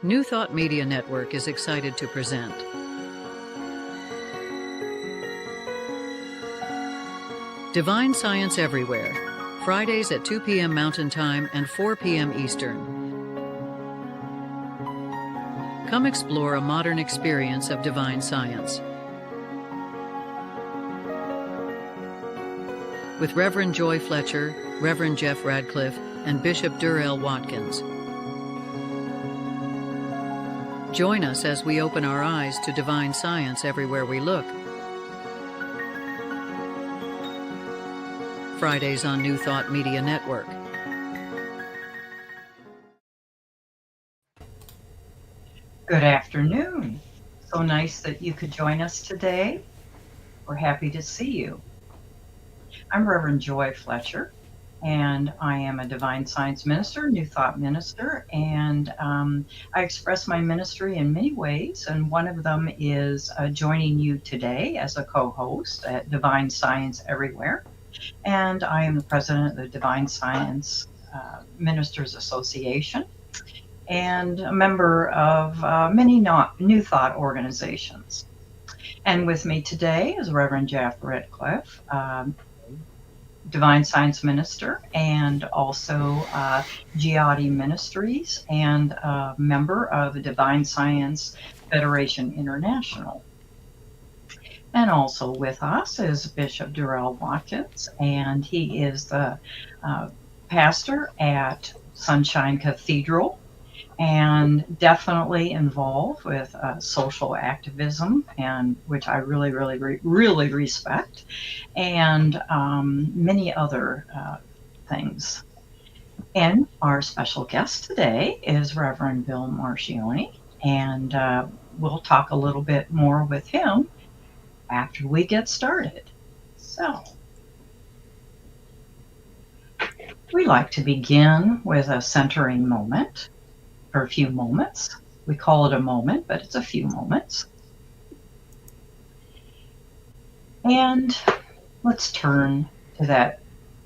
New Thought Media Network is excited to present Divine Science Everywhere, Fridays at 2 p.m. Mountain Time and 4 p.m. Eastern. Come explore a modern experience of divine science with Reverend Joy Fletcher, Reverend Jeff Radcliffe, and Bishop Durrell Watkins. Join us as we open our eyes to divine science everywhere we look. Fridays on New Thought Media Network. Good afternoon. So nice that you could join us today. We're happy to see you. I'm Reverend Joy Fletcher, and I am a divine science minister, New Thought minister, and I express my ministry in many ways, and one of them is joining you today as a co-host at Divine Science Everywhere, and I am the president of the Divine Science Ministers Association and a member of many New Thought organizations. And with me today is Reverend Jeff Radcliffe, Divine Science Minister, and also Giatti Ministries, and a member of the Divine Science Federation International. And also with us is Bishop Durrell Watkins, and he is the pastor at Sunshine Cathedral, and definitely involved with social activism, and which I really respect, and many other things. And our special guest today is Reverend Bill Marcioni, and we'll talk a little bit more with him after we get started. So, we like to begin with a centering moment. For a few moments. We call it a moment, but it's a few moments. And let's turn to that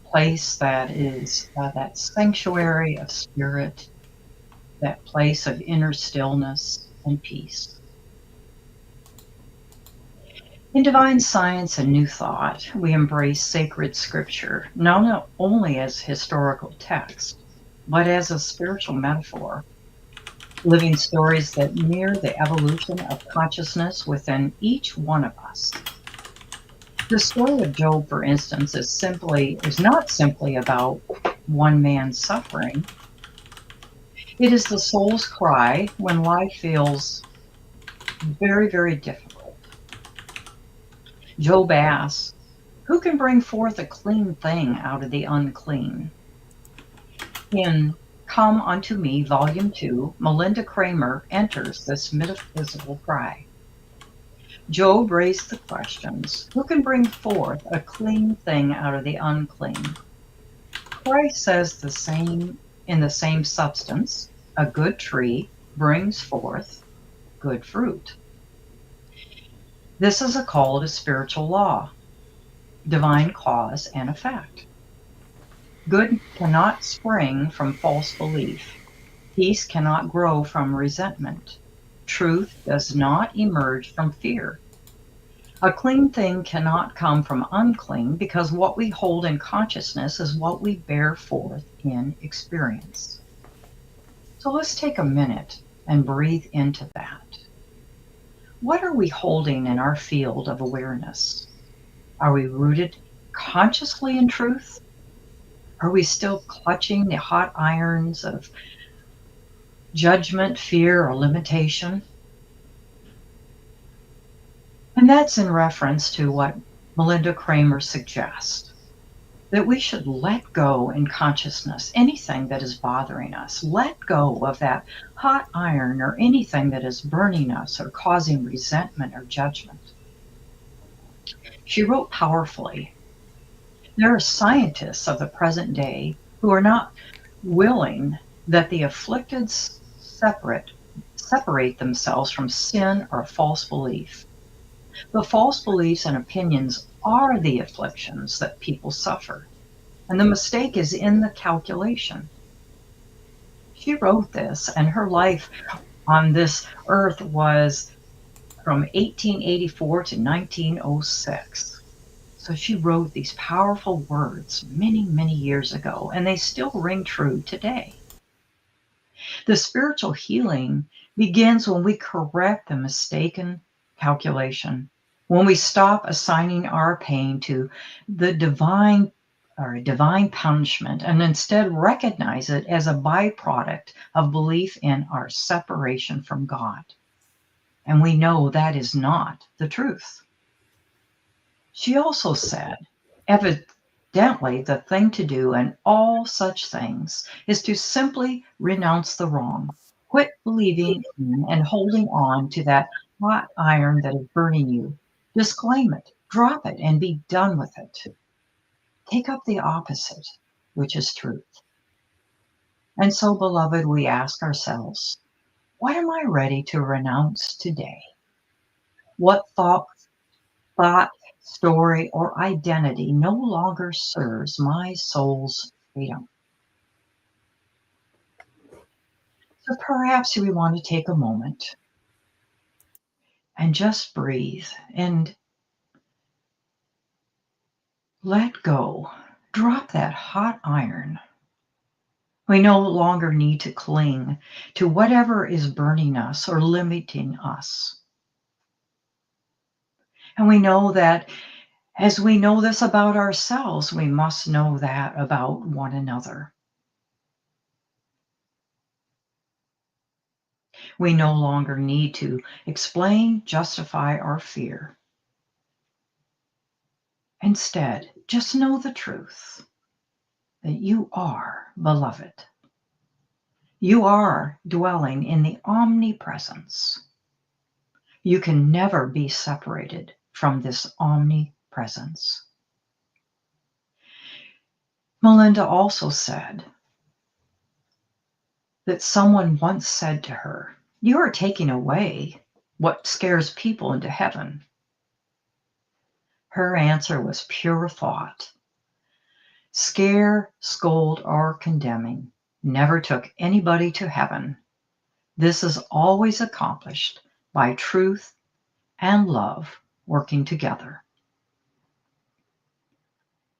place that is that sanctuary of spirit, that place of inner stillness and peace. In Divine Science and New Thought, we embrace sacred scripture, not only as historical text, but as a spiritual metaphor. Living stories that mirror the evolution of consciousness within each one of us. The story of Job, for instance, is not simply about one man's suffering. It is the soul's cry when life feels very, very difficult. Job asks, "Who can bring forth a clean thing out of the unclean?" In Come Unto Me, Volume 2, Melinda Kramer enters this metaphysical cry. Job raised the questions, who can bring forth a clean thing out of the unclean? Christ says in the same substance, a good tree brings forth good fruit. This is a call to spiritual law, divine cause and effect. Good cannot spring from false belief. Peace cannot grow from resentment. Truth does not emerge from fear. A clean thing cannot come from unclean because what we hold in consciousness is what we bear forth in experience. So let's take a minute and breathe into that. What are we holding in our field of awareness? Are we rooted consciously in truth? Are we still clutching the hot irons of judgment, fear, or limitation? And that's in reference to what Melinda Kramer suggests, that we should let go in consciousness anything that is bothering us. Let go of that hot iron or anything that is burning us or causing resentment or judgment. She wrote powerfully, there are scientists of the present day who are not willing that the afflicted separate themselves from sin or false belief. The false beliefs and opinions are the afflictions that people suffer, and the mistake is in the calculation. She wrote this, and her life on this earth was from 1884 to 1906. So she wrote these powerful words many, many years ago, and they still ring true today. The spiritual healing begins when we correct the mistaken calculation, when we stop assigning our pain to the divine or divine punishment and instead recognize it as a byproduct of belief in our separation from God. And we know that is not the truth. She also said, evidently, the thing to do in all such things is to simply renounce the wrong. Quit believing in and holding on to that hot iron that is burning you. Disclaim it, drop it, and be done with it. Take up the opposite, which is truth. And so, beloved, we ask ourselves, what am I ready to renounce today? What thought, story, or identity no longer serves my soul's freedom? So perhaps we want to take a moment and just breathe and let go. Drop that hot iron. We no longer need to cling to whatever is burning us or limiting us. And we know that as we know this about ourselves, we must know that about one another. We no longer need to explain, justify, or fear. Instead, just know the truth that you are beloved. You are dwelling in the omnipresence. You can never be separated from this omnipresence. Melinda also said that someone once said to her, "You are taking away what scares people into heaven." Her answer was pure thought. Scare, scold, or condemning never took anybody to heaven. This is always accomplished by truth and love working together.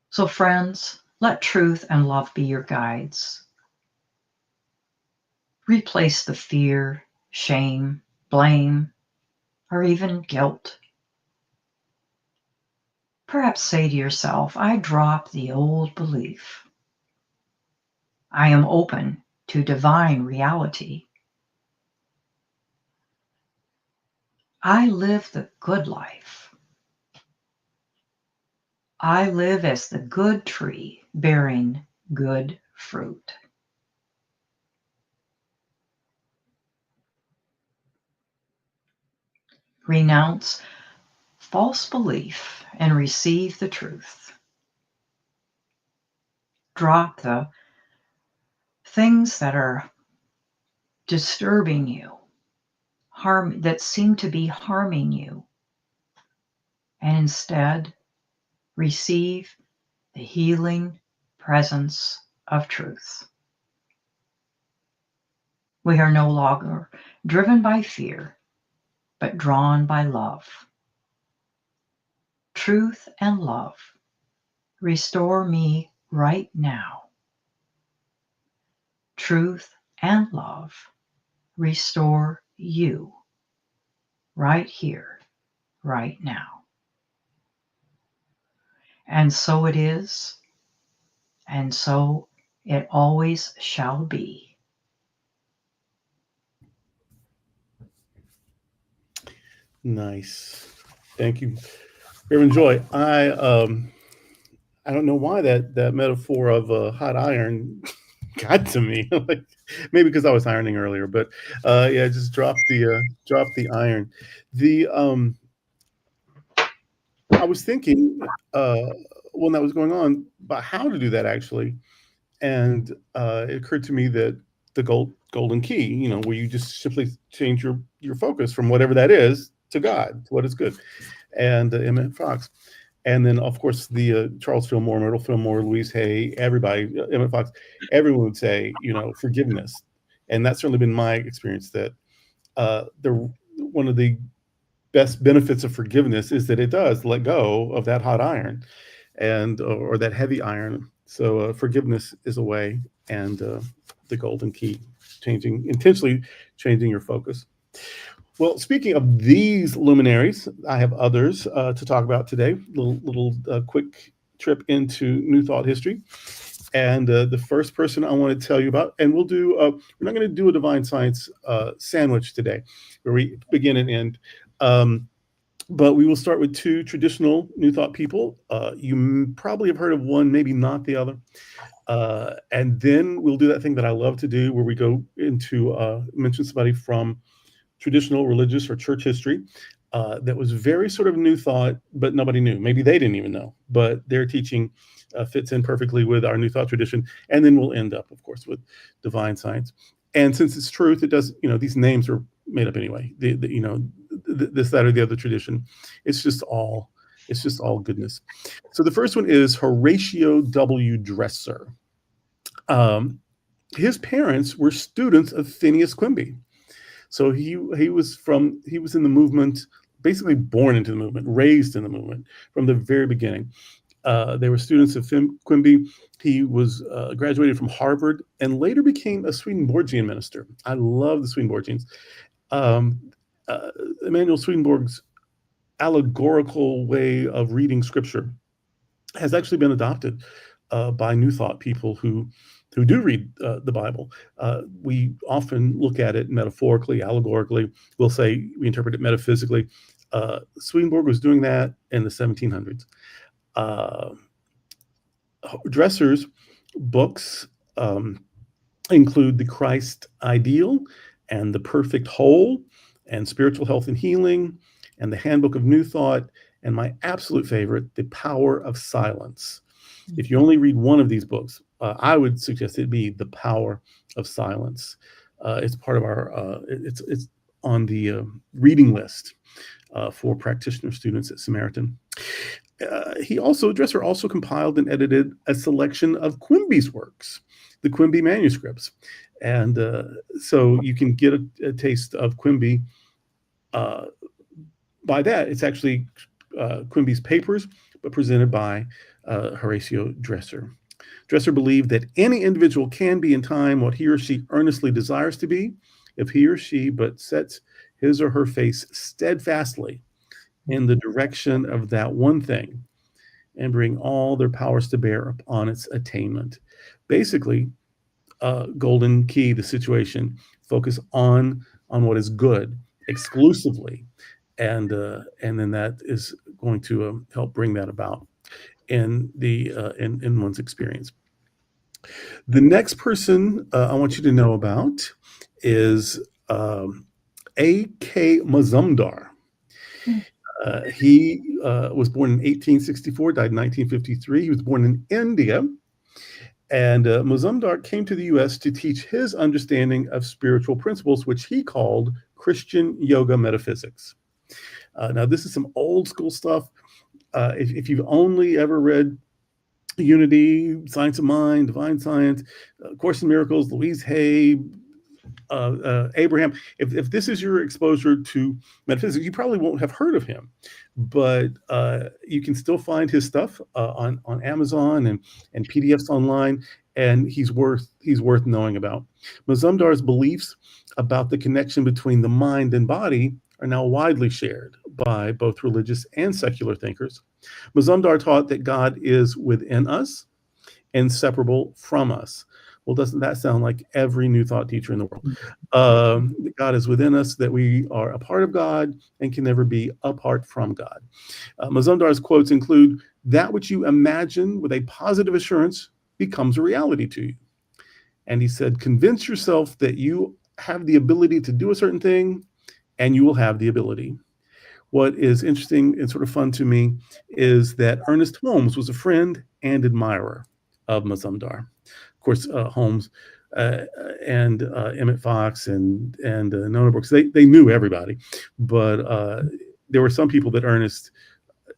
So, friends, let truth and love be your guides. Replace the fear, shame, blame, or even guilt. Perhaps say to yourself, I drop the old belief. I am open to divine reality. I live the good life. I live as the good tree bearing good fruit. Renounce false belief and receive the truth. Drop the things that are disturbing you, that seem to be harming you, and instead receive the healing presence of truth. We are no longer driven by fear, but drawn by love. Truth and love restore me right now. Truth and love restore you right here, right now. And so it is, and so it always shall be. Nice. Thank you, Reverend Joy. I don't know why that metaphor of a hot iron got to me. Like maybe because I was ironing earlier, but yeah, just drop the iron. The I was thinking when that was going on about how to do that actually, and it occurred to me that the golden key, where you just simply change your focus from whatever that is to God, to what is good, and Emmett Fox. And then, of course, the Charles Fillmore, Myrtle Fillmore, Louise Hay, everybody, Emmett Fox, everyone would say, forgiveness. And that's certainly been my experience that the one of the best benefits of forgiveness is that it does let go of that hot iron and or that heavy iron. So forgiveness is a way, and the golden key, intentionally changing your focus. Well, speaking of these luminaries, I have others to talk about today. Little quick trip into New Thought history. And the first person I want to tell you about, and we're not going to do a divine science sandwich today, where we begin and end. But we will start with two traditional New Thought people. You probably have heard of one, maybe not the other. And then we'll do that thing that I love to do, where we go into mention somebody from traditional religious or church history that was very sort of New Thought, but nobody knew. Maybe they didn't even know, but their teaching fits in perfectly with our New Thought tradition. And then we'll end up, of course, with divine science. And since it's truth, it does, these names are made up anyway. This, that, or the other tradition. It's just all goodness. So the first one is Horatio W. Dresser. His parents were students of Phineas Quimby. So he was in the movement, basically born into the movement, raised in the movement from the very beginning. They were students of Quimby. He was graduated from Harvard and later became a Swedenborgian minister. I love the Swedenborgians. Emanuel Swedenborg's allegorical way of reading scripture has actually been adopted by New Thought people who do read the Bible. We often look at it metaphorically, allegorically. We'll say we interpret it metaphysically. Swedenborg was doing that in the 1700s. Dresser's books include The Christ Ideal and The Perfect Whole and Spiritual Health and Healing and The Handbook of New Thought, and my absolute favorite, The Power of Silence. If you only read one of these books, I would suggest it be The Power of Silence. It's part of our, it's on the reading list for practitioner students at Samaritan. Dresser also compiled and edited a selection of Quimby's works, the Quimby manuscripts. And so you can get a taste of Quimby by that. It's actually Quimby's papers, but presented by Horatio Dresser. Dresser believed that any individual can be in time what he or she earnestly desires to be, if he or she but sets his or her face steadfastly in the direction of that one thing and bring all their powers to bear upon its attainment. Basically, golden key the situation, focus on what is good exclusively, and then that is going to help bring that about in one's experience. The next person I want you to know about is A.K. Mazumdar. He was born in 1864, died in 1953. He was born in India. And Mazumdar came to the U.S. to teach his understanding of spiritual principles, which he called Christian yoga metaphysics. Now, this is some old school stuff. If you've only ever read Unity, Science of Mind, Divine Science, Course in Miracles, Louise Hay, Abraham, if this is your exposure to metaphysics, you probably won't have heard of him, but you can still find his stuff on Amazon and PDFs online, and he's worth knowing about. Mazumdar's beliefs about the connection between the mind and body are now widely shared by both religious and secular thinkers. Mazumdar taught that God is within us, inseparable from us. Well, doesn't that sound like every New Thought teacher in the world? God is within us, that we are a part of God and can never be apart from God. Mazumdar's quotes include, "That which you imagine with a positive assurance becomes a reality to you." And he said, "Convince yourself that you have the ability to do a certain thing, and you will have the ability." What is interesting and sort of fun to me is that Ernest Holmes was a friend and admirer of Mazumdar. Of course, Holmes and Emmett Fox and Nona Brooks, they knew everybody, but there were some people that Ernest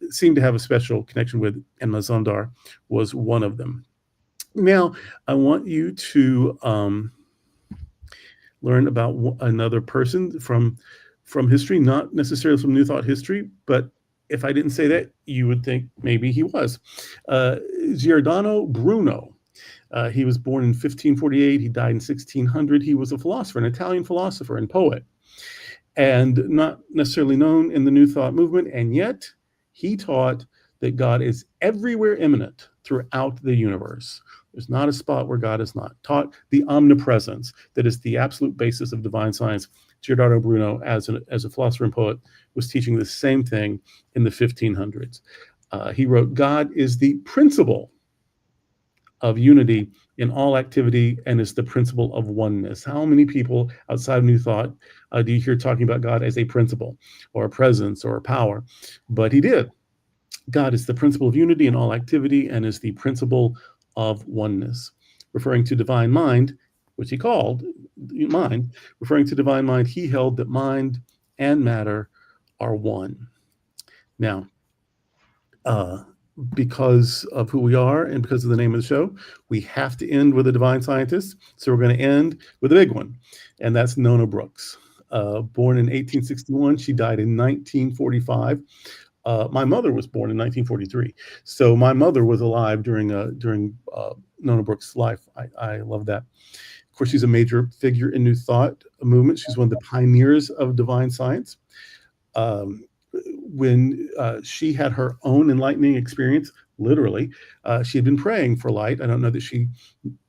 seemed to have a special connection with, and Mazumdar was one of them. Now, I want you to learn about another person from history, not necessarily from New Thought history, but if I didn't say that, you would think maybe he was. Giordano Bruno. He was born in 1548. He died in 1600. He was a philosopher, an Italian philosopher and poet, and not necessarily known in the New Thought movement. And yet he taught that God is everywhere immanent throughout the universe. There's not a spot where God is not. Taught the omnipresence that is the absolute basis of divine science. Giordano Bruno, as a philosopher and poet, was teaching the same thing in the 1500s. He wrote, God is the principle of unity in all activity and is the principle of oneness. How many people outside of New Thought do you hear talking about God as a principle or a presence or a power? But he did. God is the principle of unity in all activity and is the principle of oneness. Referring to divine mind, which he called mind, referring to divine mind, he held that mind and matter are one. Now, because of who we are and because of the name of the show, we have to end with a divine scientist. So we're going to end with a big one, and that's Nona Brooks. Born in 1861, she died in 1945. My mother was born in 1943, so my mother was alive during Nona Brooks' life. I love that. Of course, she's a major figure in New Thought movement. She's one of the pioneers of divine science. When she had her own enlightening experience, literally, she had been praying for light. I don't know that she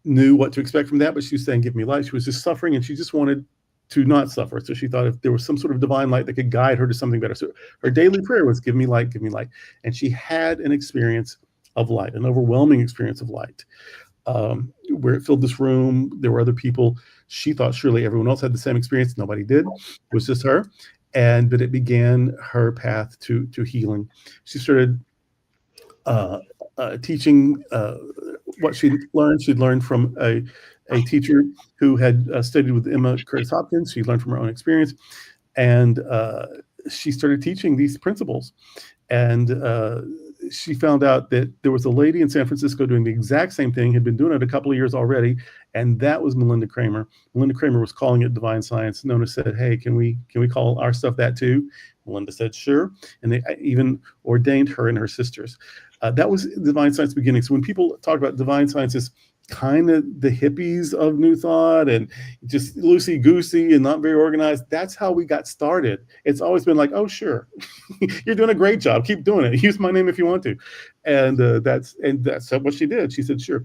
knew what to expect from that, but she was saying, give me light. She was just suffering, and she just wanted to not suffer. So she thought if there was some sort of divine light that could guide her to something better. So her daily prayer was, give me light, give me light. And she had an experience of light, an overwhelming experience of light, where it filled this room. There were other people. She thought surely everyone else had the same experience. Nobody did. It was just her. But it began her path to healing. She started teaching what she'd learned. She'd learned from a teacher who had studied with Emma Curtis Hopkins. She learned from her own experience, and she started teaching these principles. And she found out that there was a lady in San Francisco doing the exact same thing, had been doing it a couple of years already, and that was Melinda Kramer. Melinda Kramer was calling it divine science. Nona said, hey, can we call our stuff that too? Melinda said, sure. And they even ordained her and her sisters. That was divine science beginning. So when people talk about divine science as kind of the hippies of New Thought and just loosey-goosey and not very organized, that's how we got started. It's always been like, oh, sure, you're doing a great job. Keep doing it. Use my name if you want to. And that's what she did. She said, sure.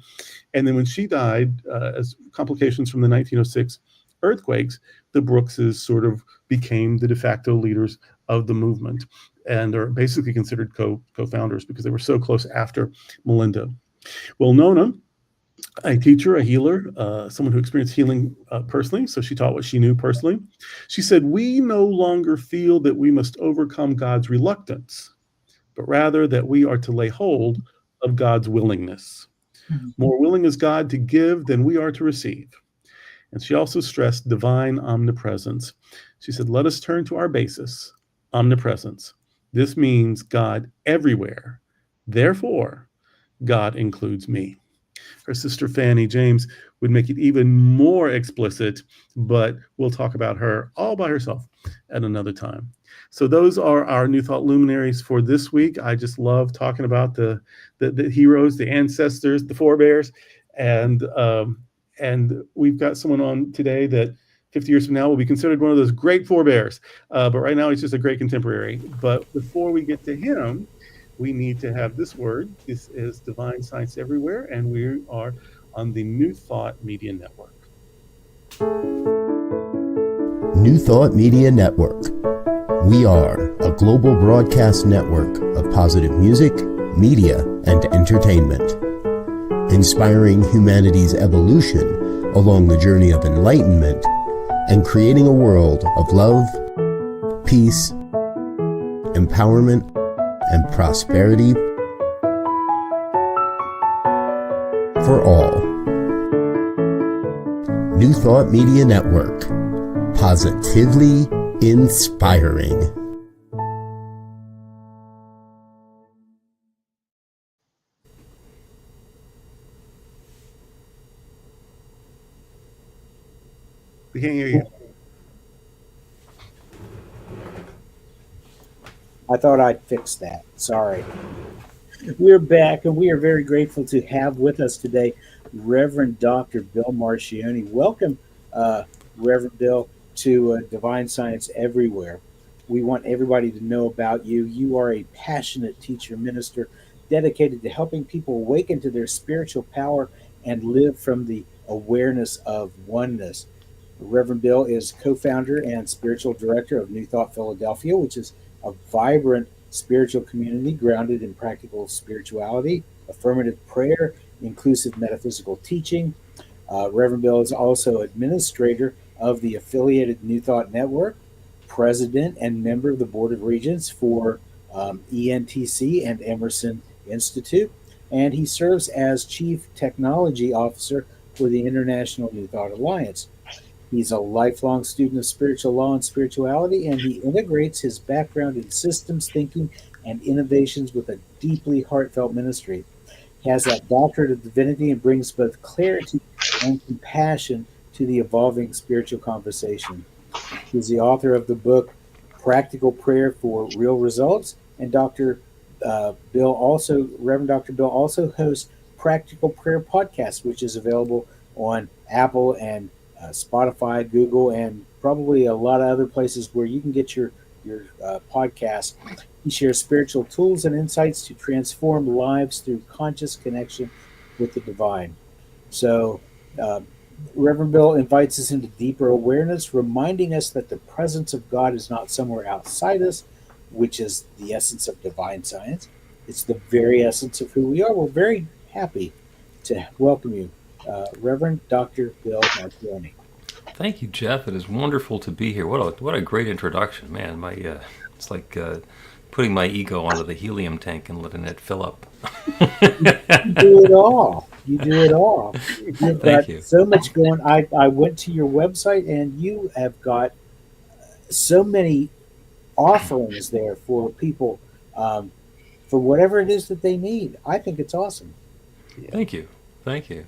And then when she died, as complications from the 1906 earthquakes, the Brookses sort of became the de facto leaders of the movement and are basically considered co-founders because they were so close after Melinda. Well, Nona, a teacher, a healer, someone who experienced healing personally, so she taught what she knew personally. She said, we no longer feel that we must overcome God's reluctance, but rather that we are to lay hold of God's willingness. Mm-hmm. More willing is God to give than we are to receive. And she also stressed divine omnipresence. She said, let us turn to our basis, omnipresence. This means God everywhere. Therefore, God includes me. Her sister Fanny James would make it even more explicit, but we'll talk about her all by herself at another time. So those are our New Thought luminaries for this week. I just love talking about the heroes, the ancestors, the forebears, and we've got someone on today that 50 years from now will be considered one of those great forebears. But right now he's just a great contemporary. But before we get to him, we need to have this word. This is Divine Science Everywhere, and we are on the New Thought Media Network. New Thought Media Network. We are a global broadcast network of positive music, media, and entertainment, inspiring humanity's evolution along the journey of enlightenment and creating a world of love, peace, empowerment, and prosperity for all. New Thought Media Network. Positively inspiring. We can't hear you. I thought I'd fix that. Sorry. We're back, and we are very grateful to have with us today Reverend Dr. Bill Marcioni. Welcome, Reverend Bill, to Divine Science Everywhere. We want everybody to know about you. You are a passionate teacher minister dedicated to helping people awaken to their spiritual power and live from the awareness of oneness. Reverend Bill is co-founder and spiritual director of New Thought Philadelphia, which is a vibrant spiritual community grounded in practical spirituality, affirmative prayer, inclusive metaphysical teaching. Reverend Bill is also administrator of the affiliated New Thought Network, president and member of the Board of Regents for ENTC and Emerson Institute, and he serves as Chief Technology Officer for the International New Thought Alliance. He's a lifelong student of spiritual law and spirituality, and he integrates his background in systems thinking and innovations with a deeply heartfelt ministry. He has that doctorate of divinity and brings both clarity and compassion to the evolving spiritual conversation. He's the author of the book Practical Prayer for Real Results, and Reverend Dr. Bill also hosts Practical Prayer Podcast, which is available on Apple and Spotify, Google, and probably a lot of other places where you can get your podcast. He shares spiritual tools and insights to transform lives through conscious connection with the divine. So, Reverend Bill invites us into deeper awareness, reminding us that the presence of God is not somewhere outside us, which is the essence of divine science. It's the very essence of who we are. We're very happy to welcome you, Reverend Dr. Bill Marcioni. Thank you, Jeff. It is wonderful to be here. What a great introduction, man. It's like putting my ego onto the helium tank and letting it fill up. You do it all. You do it all. You've got you. So much going. I went to your website, and you have got so many offerings there for people for whatever it is that they need. I think it's awesome. Yeah. Thank you.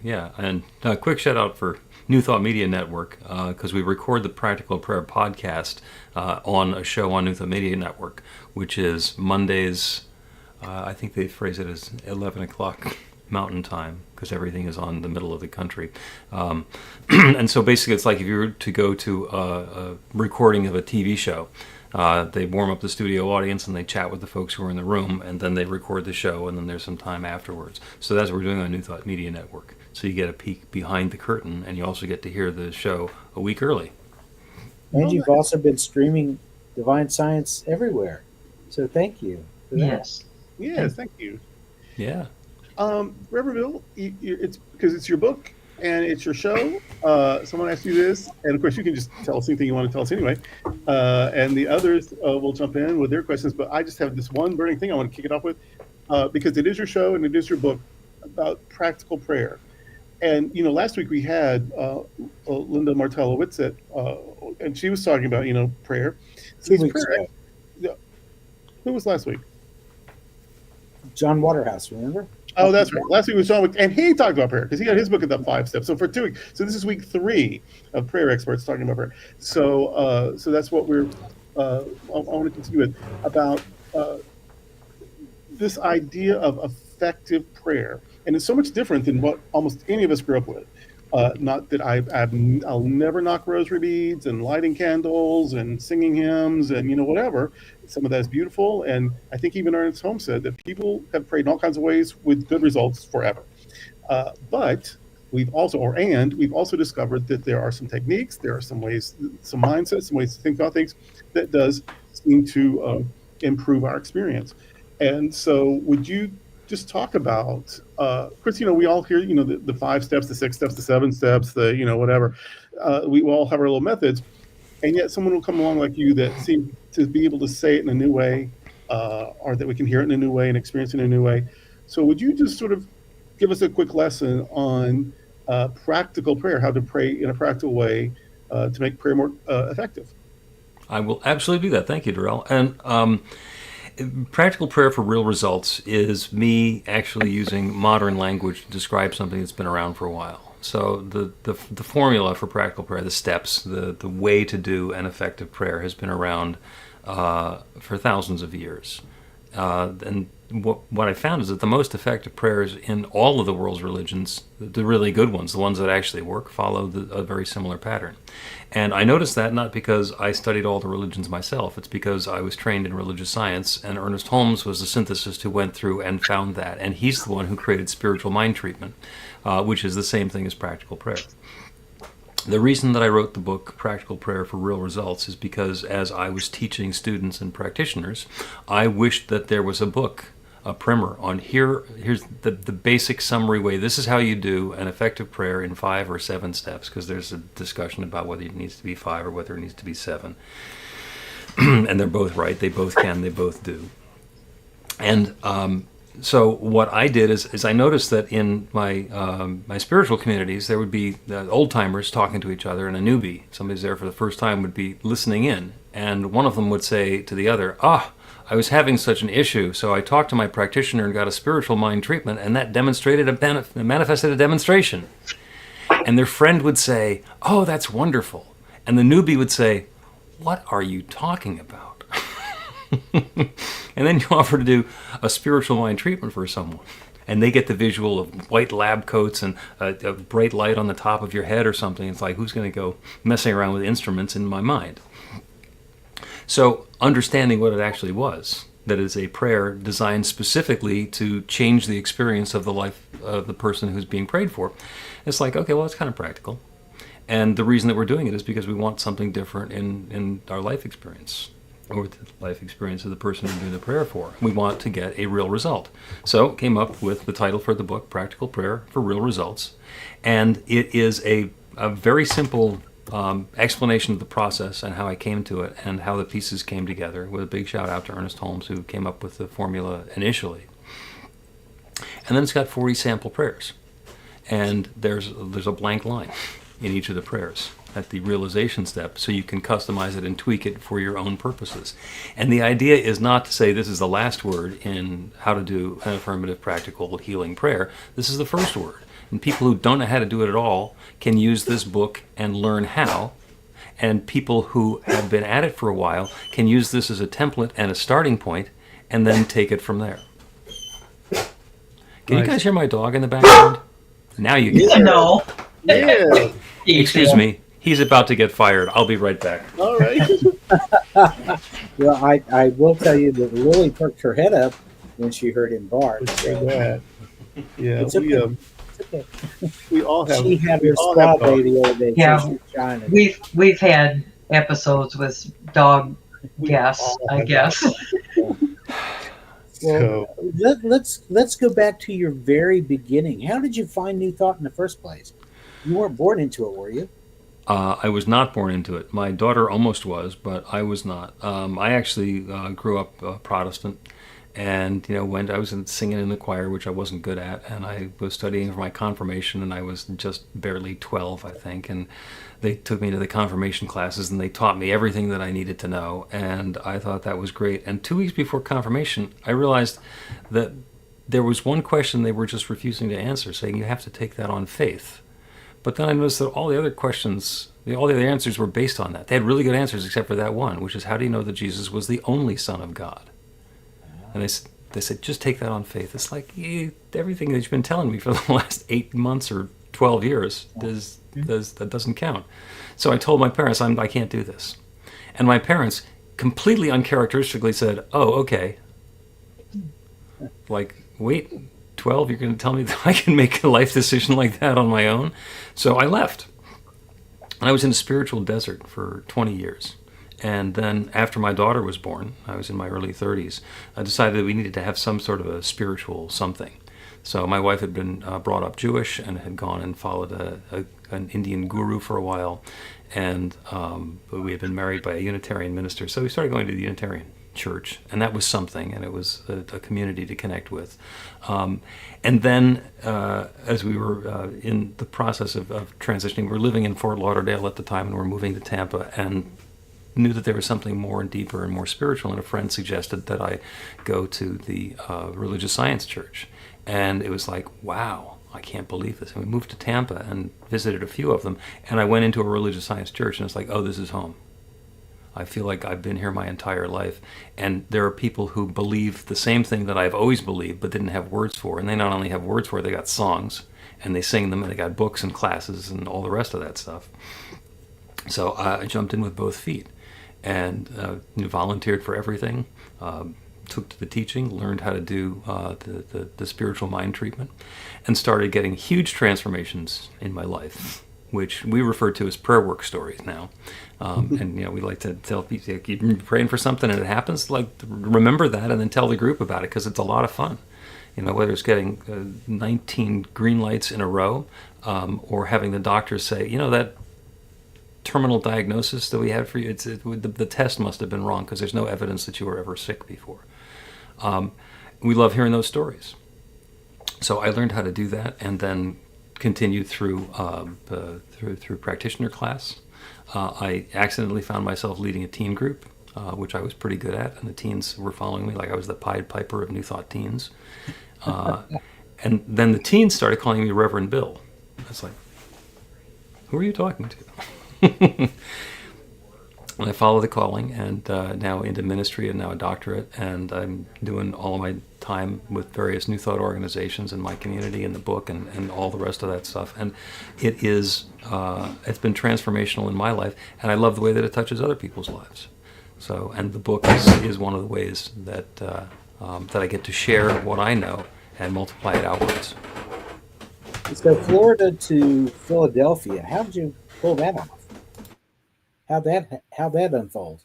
Yeah, and a quick shout out for New Thought Media Network, because we record the Practical Prayer podcast on a show on New Thought Media Network, which is Mondays. I think they phrase it as 11 o'clock Mountain Time, because everything is on the middle of the country. And so basically it's like if you were to go to a recording of a TV show, they warm up the studio audience and they chat with the folks who are in the room, and then they record the show, and then there's some time afterwards. So that's what we're doing on New Thought Media Network. So you get a peek behind the curtain, and you also get to hear the show a week early. And you've also been streaming Divine Science everywhere. So thank you for that. Yes, thank you. Yeah. Reverend Bill, it's because it's your book and it's your show. Someone asked you this, and of course you can just tell us anything you want to tell us anyway. And the others will jump in with their questions, but I just have this one burning thing I want to kick it off with, because it is your show and it is your book about practical prayer. And, last week we had Linda Martella-Whitsett, and she was talking about, prayer. So 2 weeks ago. Who was last week? John Waterhouse, remember? Oh, that's right. Last week was John, and he talked about prayer because he got his book at the 5 steps. So for 2 weeks, so this is week 3 of prayer experts talking about prayer. So, so that's what we're. I want to continue with about this idea of effective prayer, and it's so much different than what almost any of us grew up with. Not that I'll never knock rosary beads and lighting candles and singing hymns and whatever. Some of that is beautiful, and I think even Ernest Holmes said that people have prayed in all kinds of ways with good results forever. But we've also discovered that there are some techniques, there are some ways, some mindsets, some ways to think about things that does seem to improve our experience. And so, would you just talk about, Chris, we all hear, the 5 steps, the 6 steps, the 7 steps, the, whatever. We all have our little methods. And yet someone will come along like you that seems to be able to say it in a new way, or that we can hear it in a new way and experience it in a new way. So would you just sort of give us a quick lesson on practical prayer, how to pray in a practical way to make prayer more effective? I will absolutely do that. Thank you, Darrell. And practical prayer for real results is me actually using modern language to describe something that's been around for a while. So the formula for practical prayer, the steps, the way to do an effective prayer has been around for thousands of years. And what I found is that the most effective prayers in all of the world's religions, the really good ones, the ones that actually work, follow a very similar pattern. And I noticed that not because I studied all the religions myself, it's because I was trained in religious science, and Ernest Holmes was the synthesist who went through and found that. And he's the one who created spiritual mind treatment, which is the same thing as practical prayer. The reason that I wrote the book, Practical Prayer for Real Results, is because as I was teaching students and practitioners, I wished that there was a book, a primer on here's the basic summary way. This is how you do an effective prayer in 5 or 7 steps, because there's a discussion about whether it needs to be 5 or whether it needs to be 7. And they're both right. They both can. They both do. And so what I did is I noticed that in my my spiritual communities, there would be old timers talking to each other, and a newbie, somebody's there for the first time, would be listening in, and one of them would say to the other, I was having such an issue, so I talked to my practitioner and got a spiritual mind treatment, and that manifested a demonstration. And their friend would say, oh, that's wonderful. And the newbie would say, what are you talking about? And then you offer to do a spiritual mind treatment for someone, and they get the visual of white lab coats and a bright light on the top of your head or something. It's like, who's going to go messing around with instruments in my mind? So understanding what it actually was, that is a prayer designed specifically to change the experience of the life of the person who's being prayed for, it's like, okay, well, it's kind of practical. And the reason that we're doing it is because we want something different in our life experience, or the life experience of the person we're doing the prayer for. We want to get a real result. So came up with the title for the book, Practical Prayer for Real Results. And it is a very simple explanation of the process and how I came to it and how the pieces came together, with a big shout out to Ernest Holmes, who came up with the formula initially. And then it's got 40 sample prayers. And there's a blank line in each of the prayers at the realization step, so you can customize it and tweak it for your own purposes. And the idea is not to say this is the last word in how to do an affirmative, practical, healing prayer. This is the first word. And people who don't know how to do it at all can use this book and learn how. And people who have been at it for a while can use this as a template and a starting point, and then take it from there. Can you guys hear my dog in the background? Now you can. No. Yeah. Excuse me. He's about to get fired. I'll be right back. All right. Well, I will tell you that Lily perked her head up when she heard him bark. Yeah, It's we okay. Okay. we all have. She had we her all spa have dogs. day the other day. Yeah. So she's shining. We've had episodes with dog guests, I guess. Well, let's go back to your very beginning. How did you find New Thought in the first place? You weren't born into it, were you? I was not born into it. My daughter almost was, but I was not. I actually grew up Protestant, and I was singing in the choir, which I wasn't good at, and I was studying for my confirmation, and I was just barely 12, I think, and they took me to the confirmation classes, and they taught me everything that I needed to know, and I thought that was great. And 2 weeks before confirmation, I realized that there was one question they were just refusing to answer, saying you have to take that on faith. But then I noticed that all the other questions, all the other answers were based on that. They had really good answers except for that one, which is, how do you know that Jesus was the only Son of God? And they said, just take that on faith. It's like, everything that you've been telling me for the last 8 months or 12 years, that doesn't count. So I told my parents, I can't do this. And my parents completely uncharacteristically said, oh, okay. Like, wait, 12, you're going to tell me that I can make a life decision like that on my own? So I left. And I was in a spiritual desert for 20 years. And then after my daughter was born, I was in my early 30s, I decided that we needed to have some sort of a spiritual something. So my wife had been brought up Jewish and had gone and followed an Indian guru for a while. And we had been married by a Unitarian minister. So we started going to the Unitarian church, and that was something, and it was a community to connect with. And then as we were in the process of transitioning, we were living in Fort Lauderdale at the time, and we were moving to Tampa, and knew that there was something more and deeper and more spiritual, and a friend suggested that I go to the religious science church. And it was like, wow, I can't believe this. And we moved to Tampa and visited a few of them. And I went into a religious science church, and it's like, oh, this is home. I feel like I've been here my entire life. And there are people who believe the same thing that I've always believed but didn't have words for. And they not only have words for it, they got songs, and they sing them, and they got books and classes and all the rest of that stuff. So I jumped in with both feet and volunteered for everything, took to the teaching, learned how to do the spiritual mind treatment, and started getting huge transformations in my life, which we refer to as prayer work stories now. And we like to tell people, you're praying for something and it happens, like, remember that and then tell the group about it, because it's a lot of fun. Whether it's getting 19 green lights in a row, or having the doctor say, that terminal diagnosis that we had for you, the test must have been wrong because there's no evidence that you were ever sick before. We love hearing those stories. So I learned how to do that, and then continued through practitioner class. I accidentally found myself leading a teen group, which I was pretty good at, and the teens were following me like I was the Pied Piper of New Thought teens. And then the teens started calling me Reverend Bill. I was like, who are you talking to? And I follow the calling, and now into ministry, and now a doctorate, and I'm doing all my time with various New Thought organizations in my community, and the book, and all the rest of that stuff. And it is, it's been transformational in my life, and I love the way that it touches other people's lives. So, and the book is one of the ways that that I get to share what I know and multiply it outwards. So Florida to Philadelphia, how did you pull that off? How'd that unfold?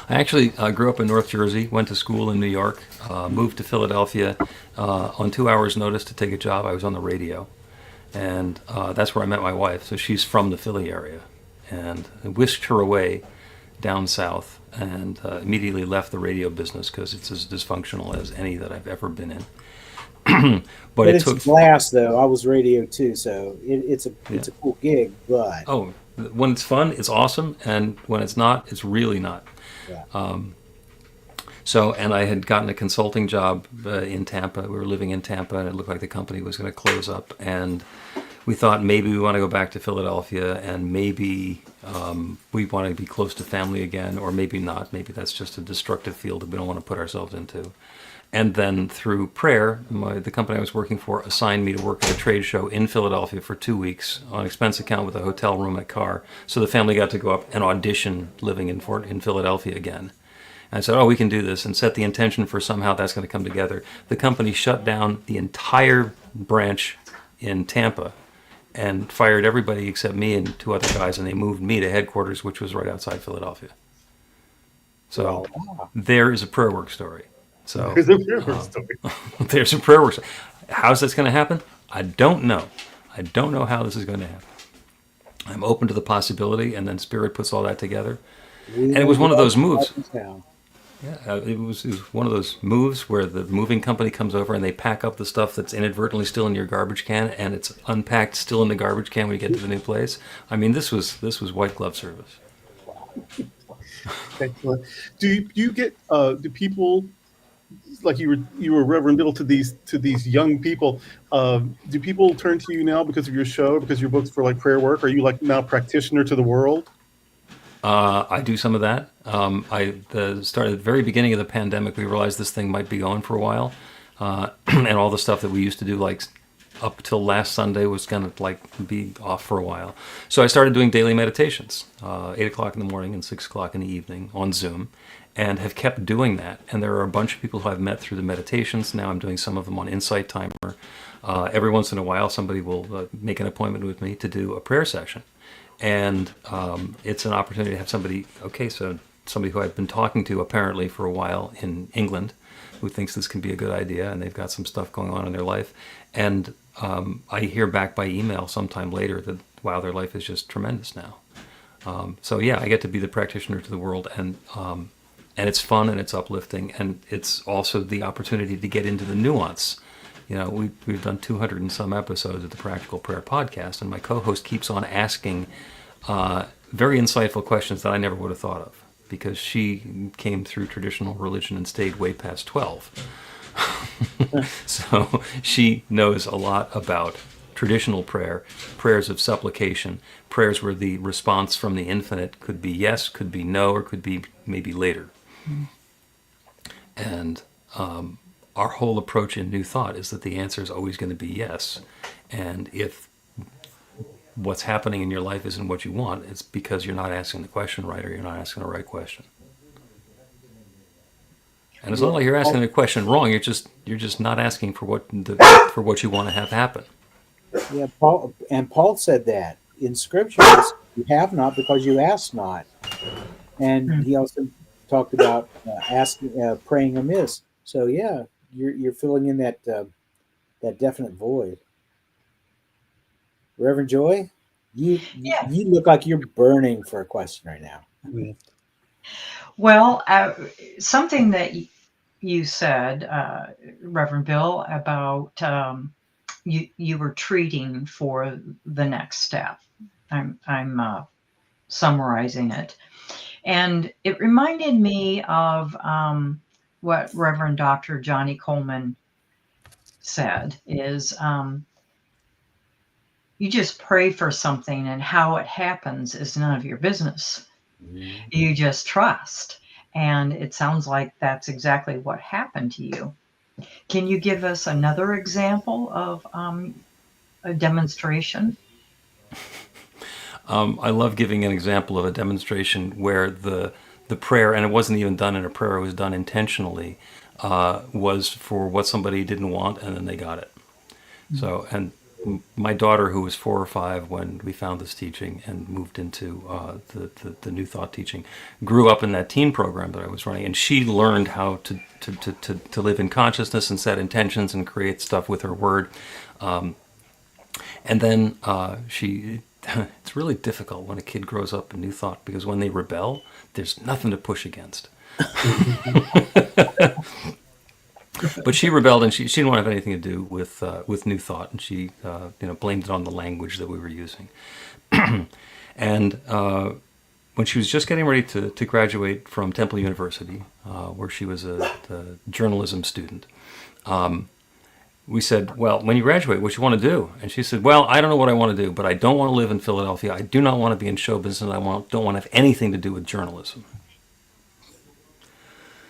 I actually grew up in North Jersey, went to school in New York, moved to Philadelphia on 2 hours' notice to take a job. I was on the radio, and that's where I met my wife. So she's from the Philly area, and I whisked her away down south, and immediately left the radio business because it's as dysfunctional as any that I've ever been in. but it took blast, though. I was radio too, so it's a cool gig. But when it's fun, it's awesome, and when it's not, it's really not. Yeah. And I had gotten a consulting job in Tampa. We were living in Tampa, and it looked like the company was going to close up. And we thought maybe we want to go back to Philadelphia, and maybe we want to be close to family again, or maybe not. Maybe that's just a destructive field that we don't want to put ourselves into. And then through prayer, the company I was working for assigned me to work at a trade show in Philadelphia for 2 weeks on expense account with a hotel room and a car. So the family got to go up and audition living in Philadelphia again. And I said, we can do this, and set the intention for somehow that's going to come together. The company shut down the entire branch in Tampa and fired everybody except me and 2 other guys, and they moved me to headquarters, which was right outside Philadelphia. So there is a prayer work story. So There's a prayer work story. There's a prayer work. How's this going to happen? I don't know. I don't know how this is going to happen. I'm open to the possibility, and then Spirit puts all that together. And it was one of those moves. Yeah, it was one of those moves where the moving company comes over and they pack up the stuff that's inadvertently still in your garbage can, and it's unpacked still in the garbage can when you get to the new place. I mean, this was white glove service. Excellent. Do you get do people, like you were Reverend Bill to these young people? Do people turn to you now because of your show, because your books for like prayer work? Are you like now practitioner to the world? I do some of that. I started at the very beginning of the pandemic. We realized this thing might be going for a while, and all the stuff that we used to do, like up till last Sunday, was going to like be off for a while. So I started doing daily meditations, 8 o'clock in the morning and 6 o'clock in the evening on Zoom, and have kept doing that. And there are a bunch of people who I've met through the meditations. Now I'm doing some of them on Insight Timer. Every once in a while, somebody will make an appointment with me to do a prayer session. And it's an opportunity to have somebody who I've been talking to apparently for a while in England, who thinks this can be a good idea, and they've got some stuff going on in their life. And I hear back by email sometime later that, wow, their life is just tremendous now. I get to be the practitioner to the world, and it's fun and it's uplifting, and it's also the opportunity to get into the nuance. We've done 200 and some episodes of the Practical Prayer Podcast, and my co-host keeps on asking very insightful questions that I never would have thought of, because she came through traditional religion and stayed way past 12. So she knows a lot about traditional prayer, prayers of supplication, prayers where the response from the infinite could be yes, could be no, or could be maybe later. And our whole approach in New Thought is that the answer is always going to be yes. And if what's happening in your life isn't what you want, it's because you're not asking the question right, or you're not asking the right question. And it's not like you're asking the question wrong. You're just not asking for what you want to have happen. Yeah, Paul said that in Scripture, you have not because you ask not, and he also talked about praying amiss. So yeah, you're filling in that definite void. Reverend Joy, you Yeah. you look like you're burning for a question right now. Yeah. Well, something that you said, Reverend Bill, about you were treating for the next step. I'm summarizing it, and it reminded me of what Reverend Dr. Johnny Coleman said is you just pray for something, and how it happens is none of your business. You just trust. And it sounds like that's exactly what happened to you. Can you give us another example of a demonstration? I love giving an example of a demonstration where the prayer, and it wasn't even done in a prayer, it was done intentionally, was for what somebody didn't want, and then they got it. So, and my daughter, who was 4 or 5 when we found this teaching and moved into the New Thought teaching, grew up in that teen program that I was running, and she learned how to live in consciousness and set intentions and create stuff with her word. And then it's really difficult when a kid grows up in New Thought, because when they rebel, there's nothing to push against. But she rebelled, and she didn't want to have anything to do with New Thought, and she blamed it on the language that we were using. And when she was just getting ready to graduate from Temple University, where she was a journalism student, we said, well, when you graduate, what you want to do? And she said, well, I don't know what I want to do, but I don't want to live in Philadelphia. I do not want to be in show business, and I don't want to have anything to do with journalism.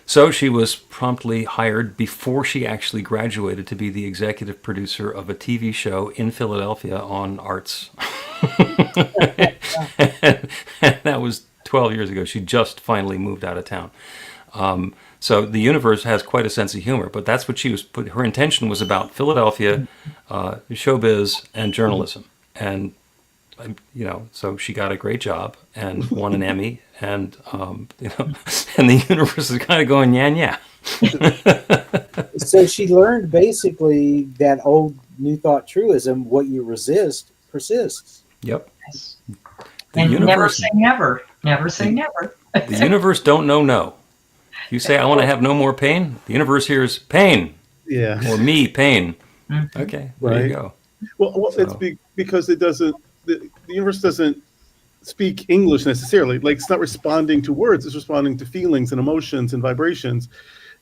So she was promptly hired before she actually graduated to be the executive producer of a TV show in Philadelphia on arts. And that was 12 years ago. She just finally moved out of town. So the universe has quite a sense of humor, but that's what she was put. Her intention was about Philadelphia, showbiz, and journalism. And so she got a great job and won an Emmy, and and the universe is kind of going, yeah. So she learned basically that old New Thought truism: what you resist persists. Yep. And never say never. Never say never. The universe don't know no. You say, I want to have no more pain. The universe hears pain. Yeah. Or me, pain. Mm-hmm. Okay, Right. there you go. Well, So- it's because it doesn't. The universe doesn't speak English necessarily. Like, it's not responding to words; it's responding to feelings and emotions and vibrations.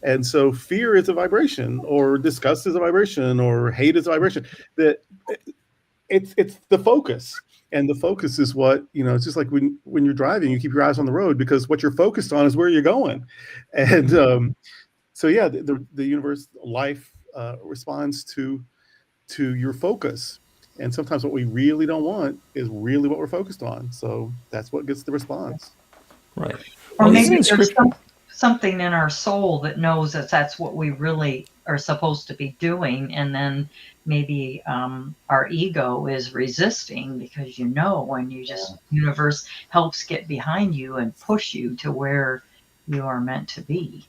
And so, fear is a vibration, or disgust is a vibration, or hate is a vibration. That it's the focus, and the focus is what It's just like when you're driving, you keep your eyes on the road, because what you're focused on is where you're going. And so, yeah, the universe, life responds to your focus. And sometimes what we really don't want is really what we're focused on. So that's what gets the response. Right. Or Well, maybe isn't there's scripture- something in our soul that knows that that's what we really are supposed to be doing. And then maybe our ego is resisting, because when you just, universe helps get behind you and push you to where you are meant to be.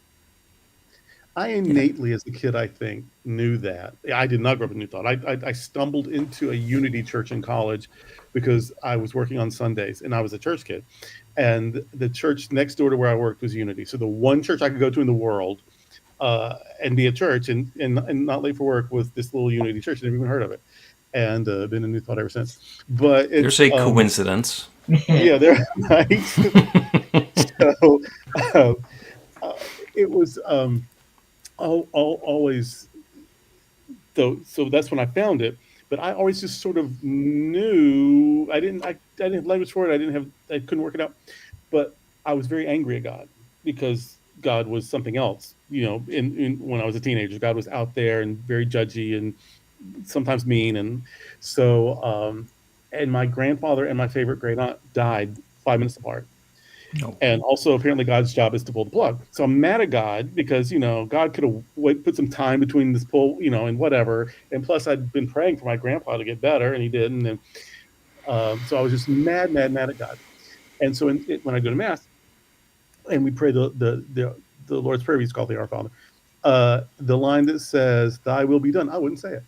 I innately, as a kid, I think, knew that. I did not grow up in New Thought. I stumbled into a Unity church in college because I was working on Sundays, and I was a church kid. And the church next door to where I worked was Unity. So the one church I could go to in the world and be a church and not late for work was this little Unity church. Never even heard of it. And been in New Thought ever since. But There's a coincidence. Yeah, they're right. So it was always so that's when I found it. But I always just sort of knew I didn't have language for it. I couldn't work it out. But I was very angry at God because God was something else. In when I was a teenager, God was out there and very judgy and sometimes mean. And so, and my grandfather and my favorite great aunt died 5 minutes apart. No. And also, apparently, God's job is to pull the plug. So I'm mad at God because, God could have put some time between this pull, and whatever. And plus, I'd been praying for my grandpa to get better, and he didn't. And so I was just mad at God. And so when I go to Mass and we pray the Lord's Prayer, we used to call it the Our Father, the line that says, "Thy will be done," I wouldn't say it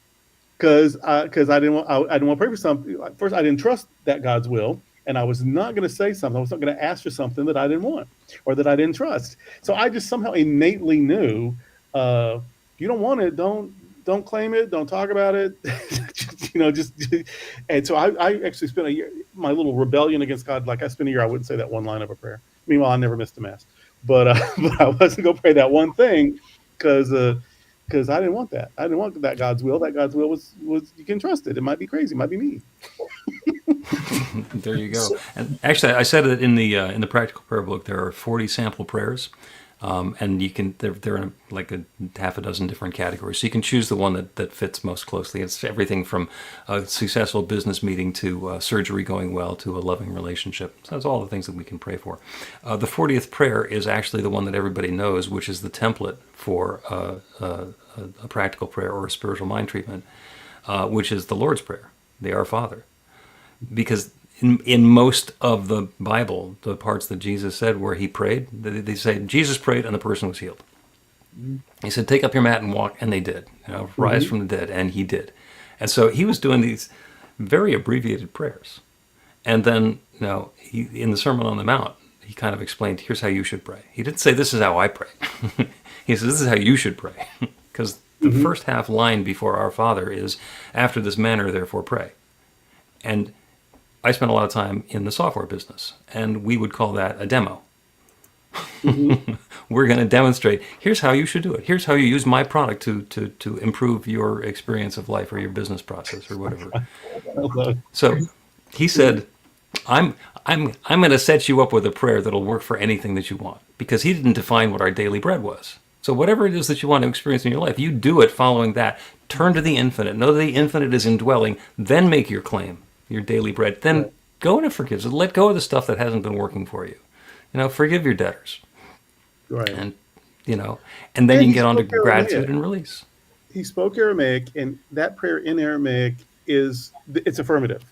because I didn't want to pray for something. First, I didn't trust that God's will. And I was not going to say something. I was not going to ask for something that I didn't want or that I didn't trust. So I just somehow innately knew, you don't want it, don't claim it, don't talk about it. just. And so I actually spent a year, my little rebellion against God. Like I spent a year, I wouldn't say that one line of a prayer. Meanwhile, I never missed a Mass, but I wasn't going to pray that one thing because I didn't want that. I didn't want that God's will. That God's will was you can trust it. It might be crazy, it might be me. There you go. And actually, I said it in the practical prayer book. There are 40 sample prayers, and you can they're in like a half a dozen different categories. So you can choose the one that fits most closely. It's everything from a successful business meeting to surgery going well to a loving relationship. So that's all the things that we can pray for. The 40th prayer is actually the one that everybody knows, which is the template for a practical prayer or a spiritual mind treatment, which is the Lord's Prayer, the Our Father. Because in most of the Bible, the parts that Jesus said where he prayed, they say Jesus prayed and the person was healed. He said, take up your mat and walk, and they did. Rise from the dead, and he did. And so he was doing these very abbreviated prayers. And then, in the Sermon on the Mount, he kind of explained, here's how you should pray. He didn't say, this is how I pray. He says, this is how you should pray. Because the first half line before Our Father is, after this manner, therefore pray. And I spent a lot of time in the software business, and we would call that a demo. We're going to demonstrate, here's how you should do it. Here's how you use my product to improve your experience of life or your business process or whatever. So he said, I'm going to set you up with a prayer that'll work for anything that you want, because he didn't define what our daily bread was. So whatever it is that you want to experience in your life, you do it following that. Turn to the infinite. Know that the infinite is indwelling. Then make your claim, your daily bread. Then go into forgiveness. Let go of the stuff that hasn't been working for you. Forgive your debtors. Right. And then you can get on to gratitude and release. He spoke Aramaic, and that prayer in Aramaic it's affirmative.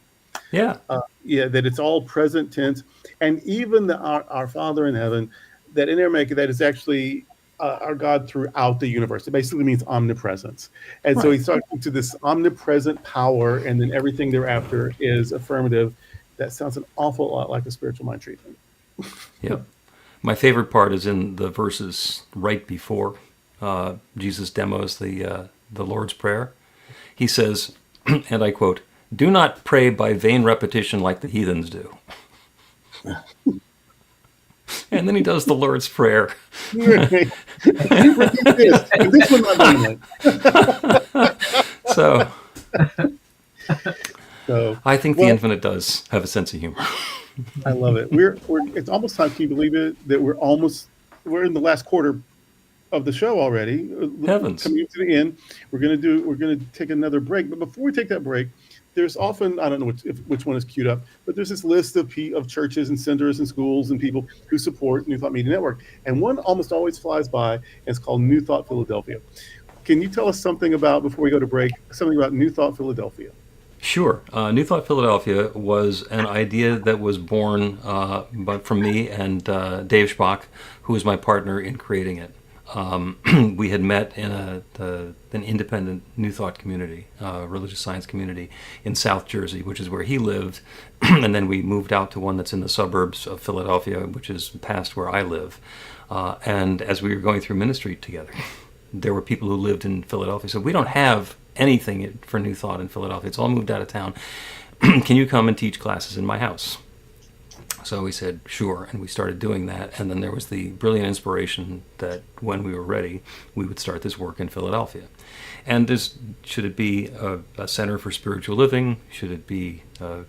Yeah. That it's all present tense. And even our Father in heaven, that in Aramaic, that is actually our God throughout the universe. It basically means omnipresence. And so he's talking to this omnipresent power, and then everything thereafter is affirmative. That sounds an awful lot like a spiritual mind treatment. Yeah. My favorite part is in the verses right before Jesus demos the Lord's Prayer. He says, and I quote, "Do not pray by vain repetition like the heathens do." And then he does the Lord's Prayer. This one not doing it. So I think the infinite does have a sense of humor. I love it. It's almost time, can you believe it, that we're in the last quarter of the show already. Heavens. Coming to the end. We're gonna take another break. But before we take that break, there's often, I don't know which one is queued up, but there's this list of churches and centers and schools and people who support New Thought Media Network. And one almost always flies by, and it's called New Thought Philadelphia. Can you tell us something about, before we go to break, something about New Thought Philadelphia? Sure. New Thought Philadelphia was an idea that was born from me and Dave Schbach, who was my partner in creating it. We had met in an independent New Thought community, religious science community in South Jersey, which is where he lived. And then we moved out to one that's in the suburbs of Philadelphia, which is past where I live. And as we were going through ministry together, there were people who lived in Philadelphia. So we don't have anything for New Thought in Philadelphia. It's all moved out of town. Can you come and teach classes in my house? So we said, sure, and we started doing that. And then there was the brilliant inspiration that when we were ready, we would start this work in Philadelphia. And should it be a center for spiritual living? Should it be a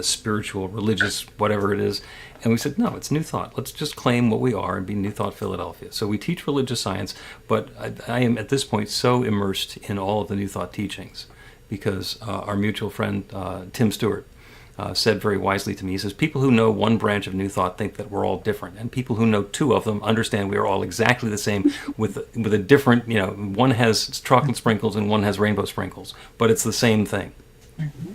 spiritual, religious, whatever it is? And we said, no, it's New Thought. Let's just claim what we are and be New Thought Philadelphia. So we teach religious science, but I am at this point so immersed in all of the New Thought teachings because our mutual friend, Tim Stewart, said very wisely to me, he says, people who know one branch of New Thought think that we're all different, and people who know two of them understand we are all exactly the same with a different, one has chocolate sprinkles and one has rainbow sprinkles, but it's the same thing. Mm-hmm.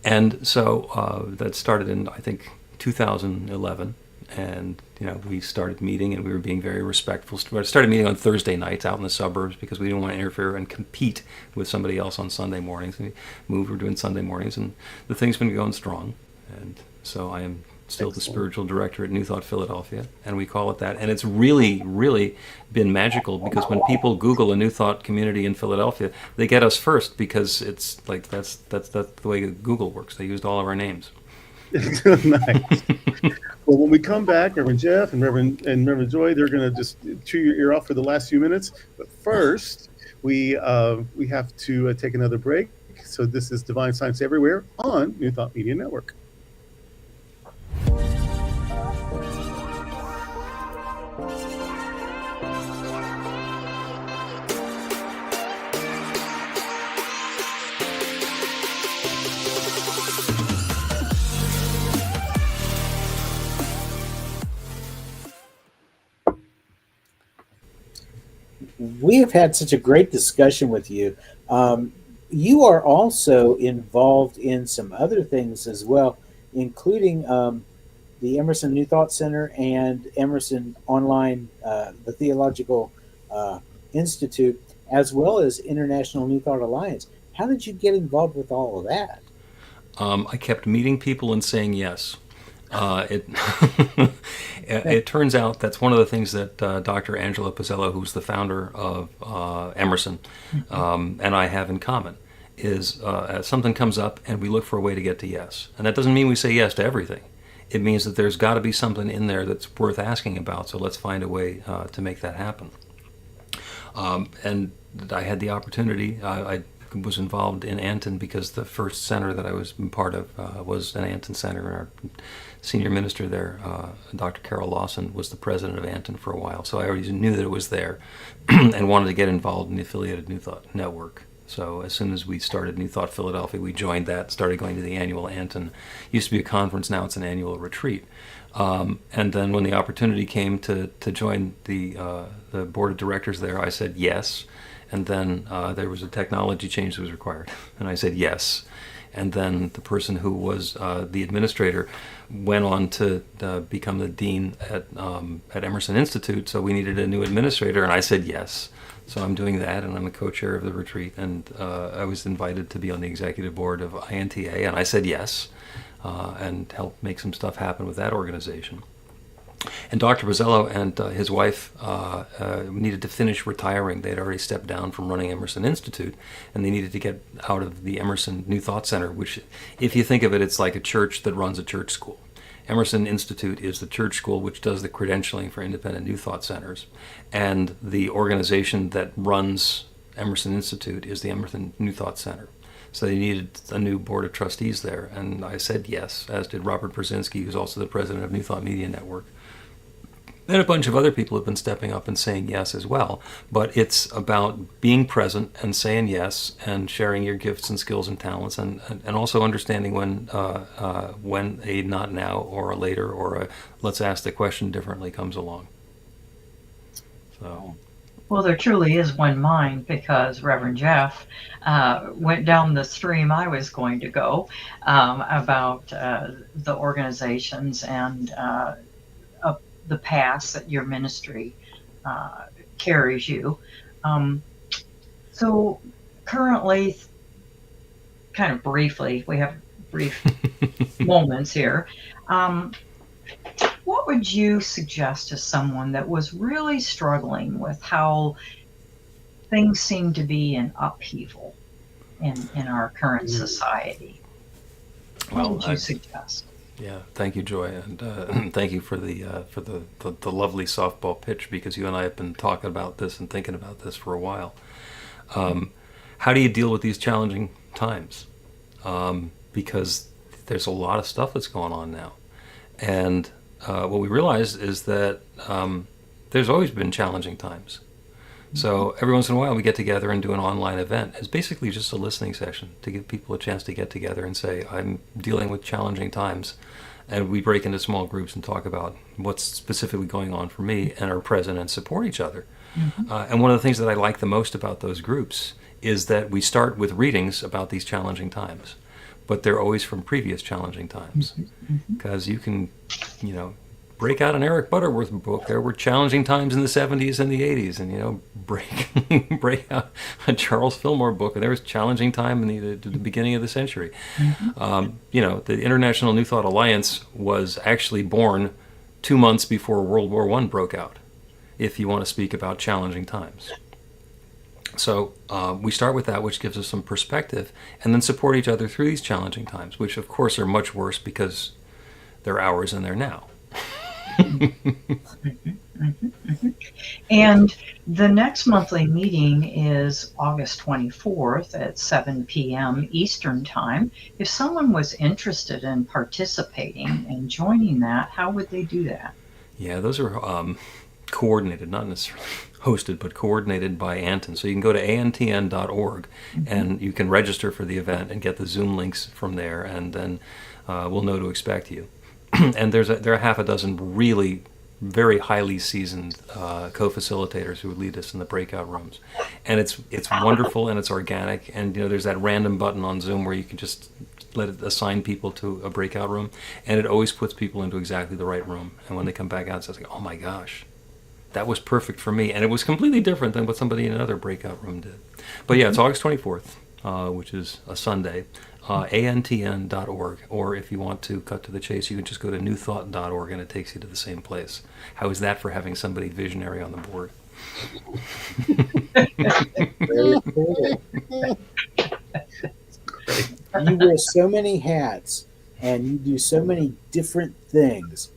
And so that started in, I think, 2011, and we started meeting, and we were being very respectful. We started meeting on Thursday nights out in the suburbs because we didn't want to interfere and compete with somebody else on Sunday mornings. We moved, we're doing Sunday mornings, and the thing's been going strong. And so I am still the spiritual director at New Thought Philadelphia, and we call it that. And it's really, really been magical because when people Google a New Thought community in Philadelphia, they get us first because it's like that's the way Google works. They used all of our names. Nice. Well, when we come back, Reverend Jeff and Reverend Joy, they're going to just chew your ear off for the last few minutes. But first, we have to take another break. So this is Divine Science Everywhere on New Thought Media Network. We have had such a great discussion with you. You are also involved in some other things as well, including the Emerson New Thought Center and Emerson Online, the Theological Institute, as well as International New Thought Alliance. How did you get involved with all of that? I kept meeting people and saying yes. It turns out that's one of the things that Dr. Angelo Pizzello, who's the founder of Emerson, and I have in common, is something comes up and we look for a way to get to yes. And that doesn't mean we say yes to everything. It means that there's got to be something in there that's worth asking about, so let's find a way to make that happen. And I had the opportunity, I was involved in Anton because the first center that I was part of was an Anton center, and our senior minister there, Dr. Carol Lawson, was the president of Anton for a while. So I already knew that it was there and wanted to get involved in the affiliated New Thought network. So as soon as we started New Thought Philadelphia, we joined that, started going to the annual Anton. Used to be a conference, now it's an annual retreat. And then when the opportunity came to join the board of directors there, I said yes. And then there was a technology change that was required, and I said yes. And then the person who was the administrator went on to become the dean at Emerson Institute, so we needed a new administrator, and I said yes. So I'm doing that, and I'm a co-chair of the retreat, and I was invited to be on the executive board of INTA, and I said yes, and help make some stuff happen with that organization. And Dr. Pizzello and his wife needed to finish retiring. They had already stepped down from running Emerson Institute, and they needed to get out of the Emerson New Thought Center, which, if you think of it, it's like a church that runs a church school. Emerson Institute is the church school which does the credentialing for independent New Thought centers, and the organization that runs Emerson Institute is the Emerson New Thought Center. So they needed a new board of trustees there, and I said yes, as did Robert Brzezinski, who's also the president of New Thought Media Network. And a bunch of other people have been stepping up and saying yes as well. But it's about being present and saying yes and sharing your gifts and skills and talents, and also understanding when a not now or a later or a let's ask the question differently comes along. So. Well, there truly is one mind, because Reverend Jeff went down the stream I was going to go about the organizations and the paths that your ministry carries you. So currently, kind of briefly, we have brief moments here. What would you suggest to someone that was really struggling with how things seem to be in upheaval in our current society? What would you suggest? Yeah, thank you, Joy, and thank you for the lovely softball pitch, because you and I have been talking about this and thinking about this for a while. How do you deal with these challenging times? Because there's a lot of stuff that's going on now, and what we realized is that there's always been challenging times. So every once in a while we get together and do an online event. It's basically just a listening session to give people a chance to get together and say, I'm dealing with challenging times. And we break into small groups and talk about what's specifically going on for me, and are present and support each other. And one of the things that I like the most about those groups is that we start with readings about these challenging times, but they're always from previous challenging times. Because you can, break out an Eric Butterworth book. There were challenging times in the 70s and the 80s, and break out a Charles Fillmore book, and there was challenging time in the beginning of the century. The International New Thought Alliance was actually born 2 months before World War I broke out, if you want to speak about challenging times. So we start with that, which gives us some perspective, and then support each other through these challenging times, which of course are much worse because they're ours and they're now. And the next monthly meeting is August 24th at 7 p.m. Eastern Time. If someone was interested in participating and joining that, how would they do that? Yeah, those are coordinated, not necessarily hosted, but coordinated by Anton. So you can go to antn.org and you can register for the event and get the Zoom links from there, and then we'll know to expect you. And there are half a dozen really very highly seasoned co-facilitators who would lead us in the breakout rooms, and it's wonderful and it's organic. And there's that random button on Zoom where you can just let it assign people to a breakout room, and it always puts people into exactly the right room. And when they come back out, it's like, oh my gosh, that was perfect for me, and it was completely different than what somebody in another breakout room did. But yeah, it's August 24th, which is a Sunday. antn.org, or if you want to cut to the chase, you can just go to newthought.org and it takes you to the same place. How is that for having somebody visionary on the board? Very cool. You wear so many hats and you do so many different things.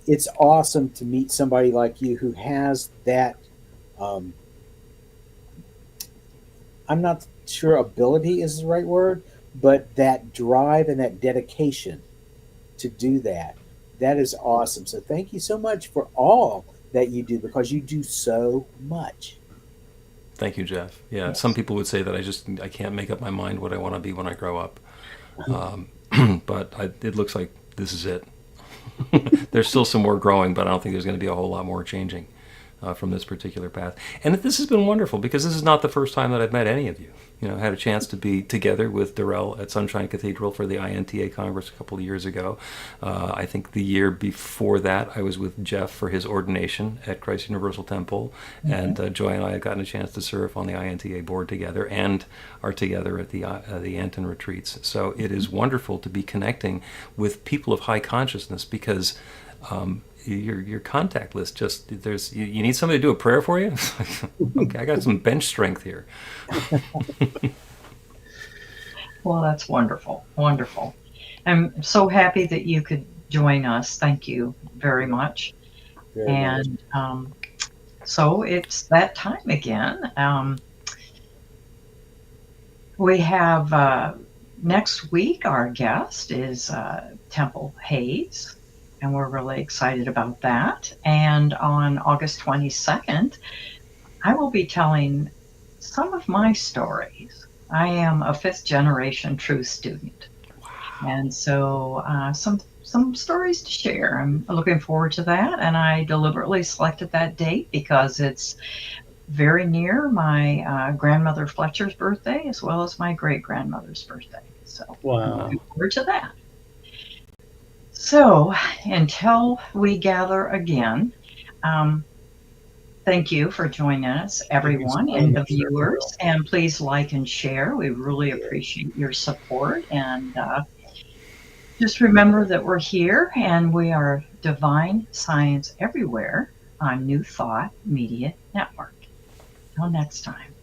It's awesome to meet somebody like you who has that, I'm not sure ability is the right word, but that drive and that dedication to do that. That is awesome. So thank you so much for all that you do, because you do so much. Thank you, Jeff. Yeah, Yes. Some people would say that I can't make up my mind what I want to be when I grow up. But it looks like this is it. There's still some more growing, but I don't think there's going to be a whole lot more changing from this particular path. And this has been wonderful, because this is not the first time that I've met any of you. I had a chance to be together with Darrell at Sunshine Cathedral for the INTA Congress a couple of years ago. I think the year before that, I was with Jeff for his ordination at Christ Universal Temple, and Joy and I have gotten a chance to serve on the INTA board together, and are together at the Anton retreats. So it is wonderful to be connecting with people of high consciousness, because your contact list you need somebody to do a prayer for you. Okay, I got some bench strength here. Well, that's wonderful. Wonderful. I'm so happy that you could join us. Thank you very much. Very much. And so it's that time again. We have next week, our guest is Temple Hayes, and we're really excited about that. And on August 22nd, I will be telling some of my stories. I am a 5th generation truth student. And so some stories to share. I'm looking forward to that. And I deliberately selected that date because it's very near my grandmother Fletcher's birthday, as well as my great-grandmother's birthday. So Wow. I'm looking forward to that. So until we gather again, thank you for joining us, everyone, and the viewers. And please like and share. We really appreciate your support. And just remember that we're here, and we are Divine Science Everywhere on New Thought Media Network. Until next time.